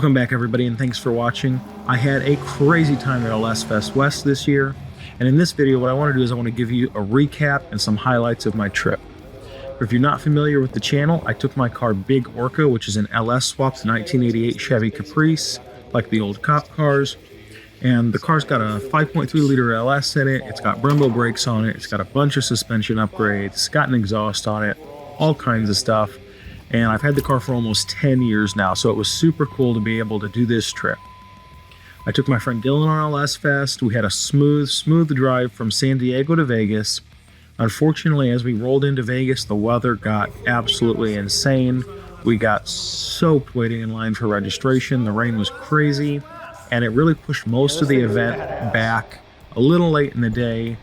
Welcome back everybody and thanks for watching. I had a crazy time at LS Fest West this year, and in this video what I want to do is I want to give you a recap and some highlights of my trip. If you're not familiar with the channel, I took my car Big Orca, which is an LS swapped 1988 Chevy Caprice, like the old cop cars. And the car's got a 5.3 liter LS in it, it's got Brembo brakes on it, it's got a bunch of suspension upgrades, it's got an exhaust on it, all kinds of stuff. And I've had the car for almost 10 years now, so it was super cool to be able to do this trip. I took my friend Dylan on LS Fest. We had a smooth drive from San Diego to Vegas. Unfortunately, as we rolled into Vegas, the weather got absolutely insane. We got soaked waiting in line for registration. The rain was crazy, and it really pushed most of the event back a little late in the day.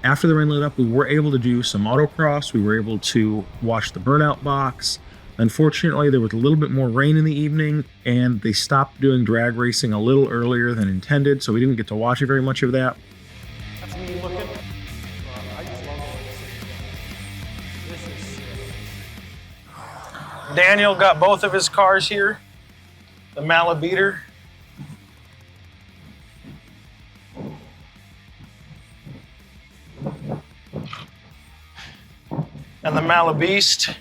After the rain lit up, we were able to do some autocross. We were able to watch the burnout box. Unfortunately, there was a little bit more rain in the evening, and they stopped doing drag racing a little earlier than intended, so we didn't get to watch very much of that. That's me looking. I just love this. Daniel got both of his cars here. The Malabeater. And the Malabeast.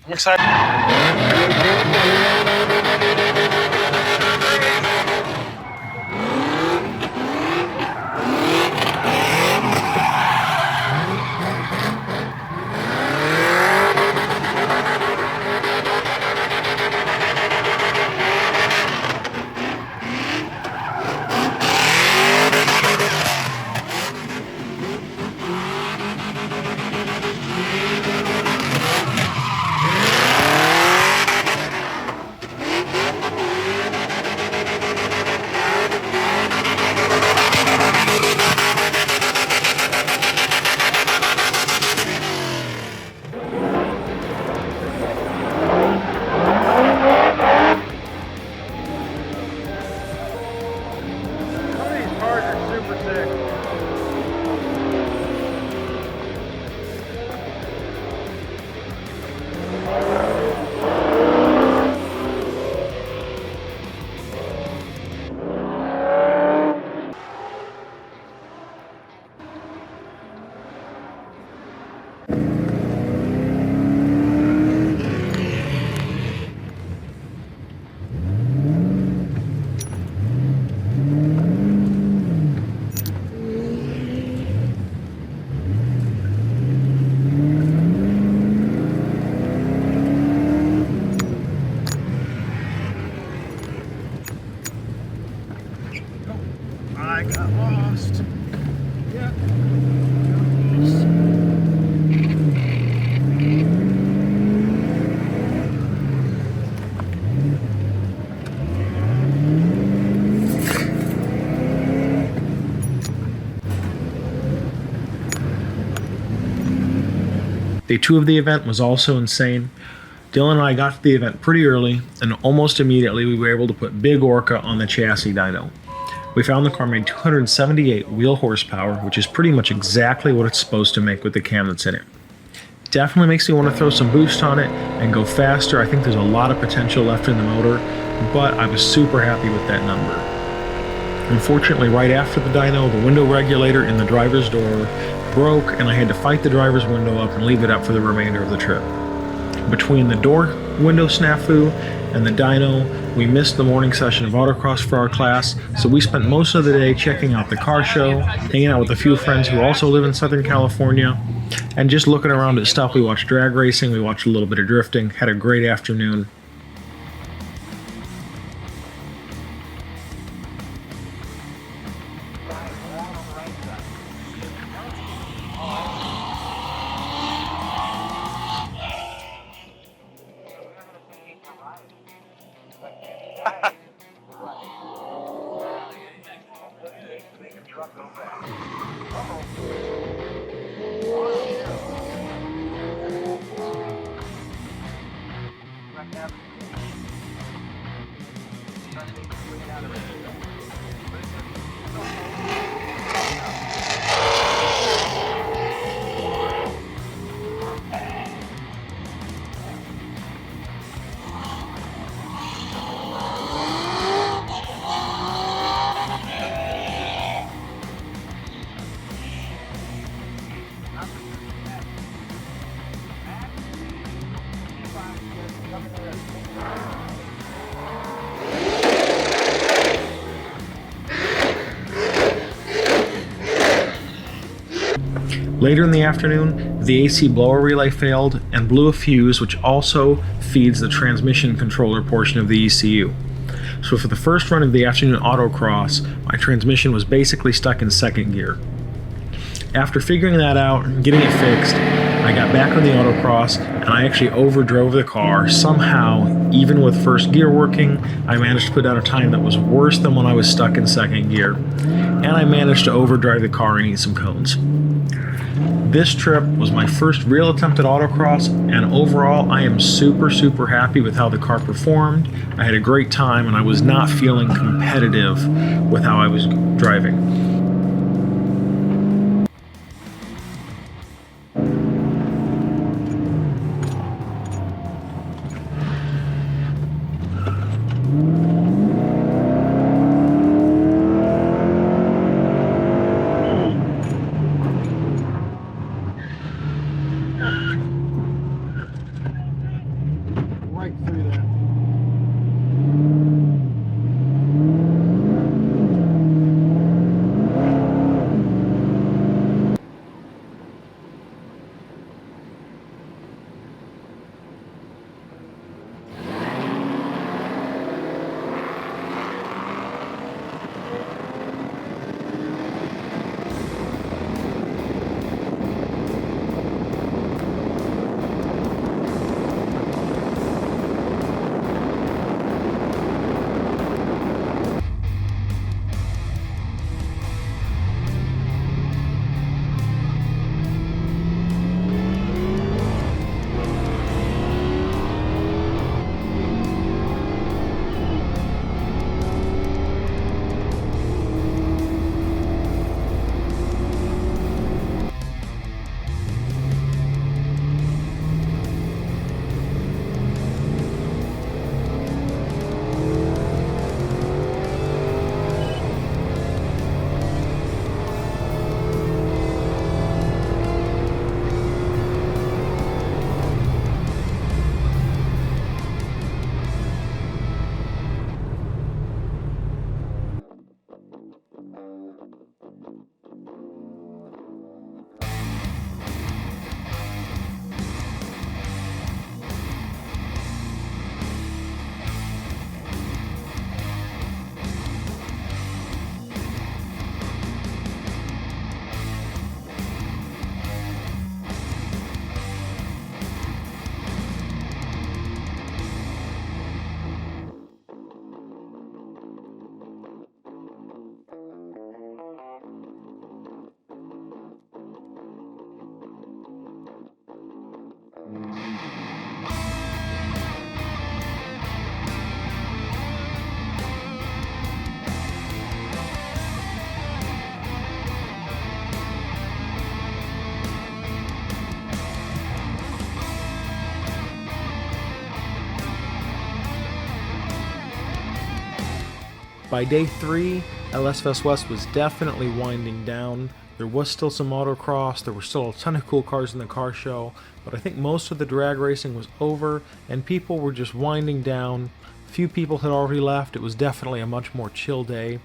I'm excited. I got lost. Yeah. Day 2 of the event was also insane. Dylan and I got to the event pretty early, and almost immediately we were able to put Big Orca on the chassis dyno. We found the car made 278 wheel horsepower, which is pretty much exactly what it's supposed to make with the cam that's in it. Definitely makes me want to throw some boost on it and go faster. I think there's a lot of potential left in the motor, but I was super happy with that number. Unfortunately, right after the dyno, the window regulator in the driver's door broke, and I had to fight the driver's window up and leave it up for the remainder of the trip. Between the door window snafu and the dyno, we missed the morning session of Autocross for our class, so we spent most of the day checking out the car show, hanging out with a few friends who also live in Southern California, and just looking around at stuff. We watched drag racing, we watched a little bit of drifting, had a great afternoon. Later in the afternoon, the AC blower relay failed and blew a fuse, which also feeds the transmission controller portion of the ECU. So for the first run of the afternoon autocross, my transmission was basically stuck in second gear. After figuring that out and getting it fixed, I got back on the autocross and I actually overdrove the car. Somehow, even with first gear working, I managed to put down a time that was worse than when I was stuck in second gear. And I managed to overdrive the car and eat some cones. This trip was my first real attempt at autocross, and overall I am super happy with how the car performed. I had a great time and I was not feeling competitive with how I was driving. Right through that. By day 3, LS Fest West was definitely winding down. There was still some autocross, there were still a ton of cool cars in the car show, but I think most of the drag racing was over and people were just winding down. Few people had already left. It was definitely a much more chill day.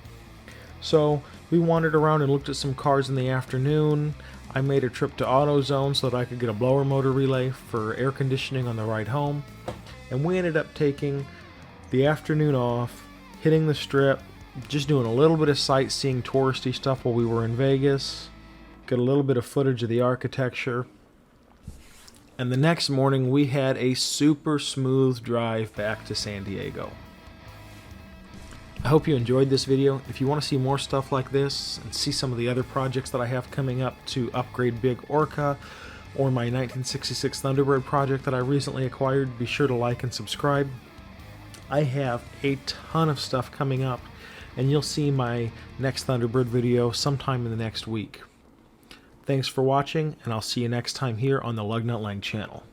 So we wandered around and looked at some cars in the afternoon. I made a trip to AutoZone so that I could get a blower motor relay for air conditioning on the ride home. And we ended up taking the afternoon off, hitting the strip, just doing a little bit of sightseeing, touristy stuff while we were in Vegas. Got a little bit of footage of the architecture. And the next morning we had a super smooth drive back to San Diego. I hope you enjoyed this video. If you want to see more stuff like this and see some of the other projects that I have coming up to upgrade Big Orca or my 1966 Thunderbird project that I recently acquired, be sure to like and subscribe. I have a ton of stuff coming up, and you'll see my next Thunderbird video sometime in the next week. Thanks for watching, and I'll see you next time here on the Lugnut Lang channel.